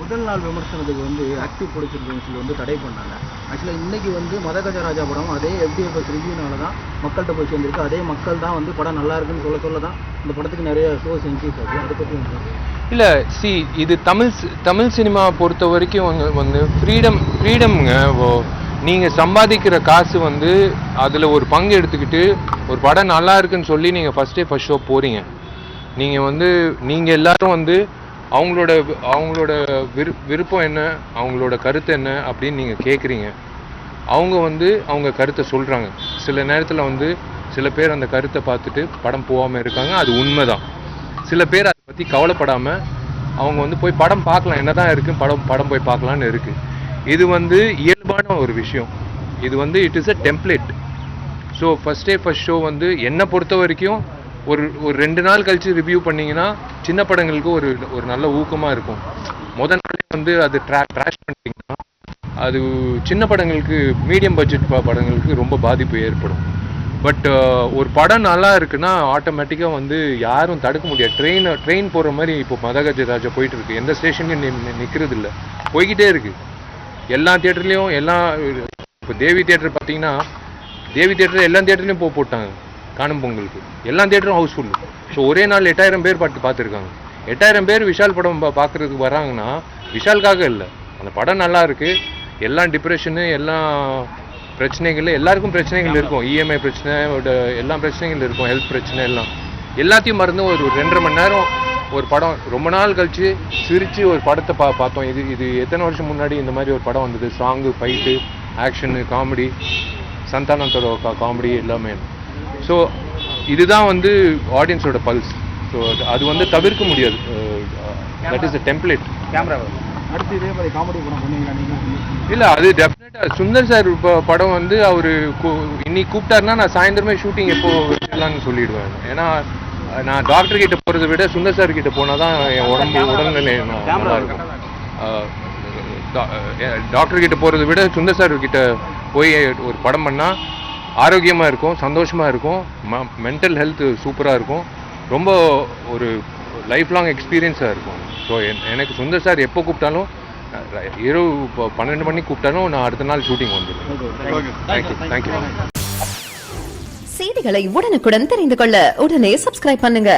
முதல் நாள் விமர்சனத்துக்கு வந்து ஆக்டிவ் ப்ரொடியூசர் வந்து தடை பண்ணாங்க. ஆக்சுவலாக இன்னைக்கு வந்து மதகஜராஜா படம் அதே FDFS ரிவ்யூனால தான் மக்கள்கிட்ட போய் சேர்ந்துருக்கு. அதே மக்கள் தான் வந்து படம் நல்லா இருக்குன்னு சொல்ல தான் இந்த படத்துக்கு நிறைய ஷோஸ் இன்க்ரீஸ் ஆகுது. அதை பற்றி இல்லை இது தமிழ் சினிமா பொறுத்த வரைக்கும் வந்து ஃப்ரீடம்ங்க. நீங்கள் சம்பாதிக்கிற காசு வந்து அதில் ஒரு பங்கு எடுத்துக்கிட்டு ஒரு படம் நல்லா இருக்குன்னு சொல்லி நீங்கள் ஃபஸ்ட் ஷோ போகிறீங்க. நீங்கள் எல்லாரும் வந்து அவங்களோட விருப்பம் என்ன, அவங்களோட கருத்து என்ன அப்படின்னு நீங்கள் கேட்குறீங்க. அவங்க கருத்தை சொல்கிறாங்க. சில நேரத்தில் வந்து சில பேர் அந்த கருத்தை பார்த்துட்டு படம் போகாமல் இருக்காங்க. அது உண்மைதான். சில பேர் அதை பற்றி கவலைப்படாமல் அவங்க போய் படம் பார்க்கலாம், என்ன தான் இருக்குது படம் போய் பார்க்கலான்னு இருக்குது. இது இயல்பான ஒரு விஷயம். இது it is a template. So first show என்னை பொறுத்த வரைக்கும் ஒரு 2 நாள் கழித்து ரிவ்யூ பண்ணிங்கன்னா சின்ன படங்களுக்கு ஒரு நல்ல ஊக்கமாக இருக்கும். முதல் நாளே அது ட்ராஷ் பண்ணிட்டீங்கன்னா அது சின்ன படங்களுக்கு, மீடியம் பட்ஜெட் படங்களுக்கு ரொம்ப பாதிப்பு ஏற்படும். பட் ஒரு படம் நல்லா இருக்குன்னா ஆட்டோமேட்டிக்காக யாரும் தடுக்க முடியாது. ட்ரெயின் போகிற மாதிரி இப்போ மதகஜராஜா போயிட்டு இருக்கு. எந்த ஸ்டேஷன்லையும் நிற்கிறது இல்லை, போய்கிட்டே இருக்கு. எல்லா தியேட்டர்லேயும் இப்போ தேவி தியேட்டர் பார்த்தீங்கன்னா, தேவி தியேட்டர் எல்லா தியேட்டர்லையும் போட்டாங்க காணும் பொங்கலுக்கு. எல்லா தியேட்டரும் ஹவுஸ்ஃபுல். ஸோ ஒரே நாள் 8000 பேர் பார்த்துருக்காங்க. 8000 பேர் விஷால் படம் பார்க்குறதுக்கு வராங்கன்னா விஷாலுக்காக இல்லை, அந்த படம் நல்லா இருக்குது. எல்லாம் டிப்ரெஷனு, எல்லாம் பிரச்சனைகள், எல்லாருக்கும் பிரச்சனைகள் இருக்கும். இஎம்ஐ பிரச்சனை, எல்லா பிரச்சனைகள் இருக்கும், ஹெல்த் பிரச்சனை, எல்லாத்தையும் மறந்து ஒரு 2.5 மணி நேரம் ஒரு படம் ரொம்ப நாள் கழித்து சிரித்து ஒரு படத்தை பார்த்தோம். இது எத்தனை வருஷம் முன்னாடி இந்த மாதிரி ஒரு படம் வந்தது. சாங்கு, ஃபைட்டு, ஆக்ஷனு, காமெடி, சந்தானத்தோட காமெடி எல்லாமே. ஸோ இதுதான் ஆடியன்ஸோட பல்ஸ். ஸோ அது தவிர்க்க முடியாது. That is a template. Camera அடுத்து இதே மாதிரி காமெடி படம் பண்ணுவீங்களா நீங்கள்? இல்லை, அது டெஃபினட்டாக சுந்தர் சார் படம் அவர் இன்னைக்கு கூப்பிட்டாருன்னா நான் சாயந்தரமே ஷூட்டிங் எப்போ வச்சிடலான்னு சொல்லிடுவேன். ஏன்னா நான் டாக்டர் கிட்ட போகிறத விட சுந்தர் சார் கிட்ட போனால் தான் என் உடல்நிலை நல்லா இருக்கும். டாக்டர் கிட்ட போகிறத விட சுந்தர் சார் கிட்ட போய் ஒரு படம் பண்ணால் ஆரோக்கியமாக இருக்கும், சந்தோஷமாக இருக்கும், மென்டல் ஹெல்த் சூப்பராக இருக்கும், ரொம்ப ஒரு லைஃப் லாங் எக்ஸ்பீரியன்ஸாக இருக்கும். ஸோ எனக்கு சுந்தர் சார் எப்போ கூப்பிட்டாலும், இரவு 12 மணிக்கு கூப்பிட்டாலும் நான் அடுத்த நாள் ஷூட்டிங் வந்துடுவேன். தேங்க்யூ. செய்திகளை உடனுக்குடன் தெரிந்து கொள்ள உடனே சப்ஸ்கிரைப் பண்ணுங்க.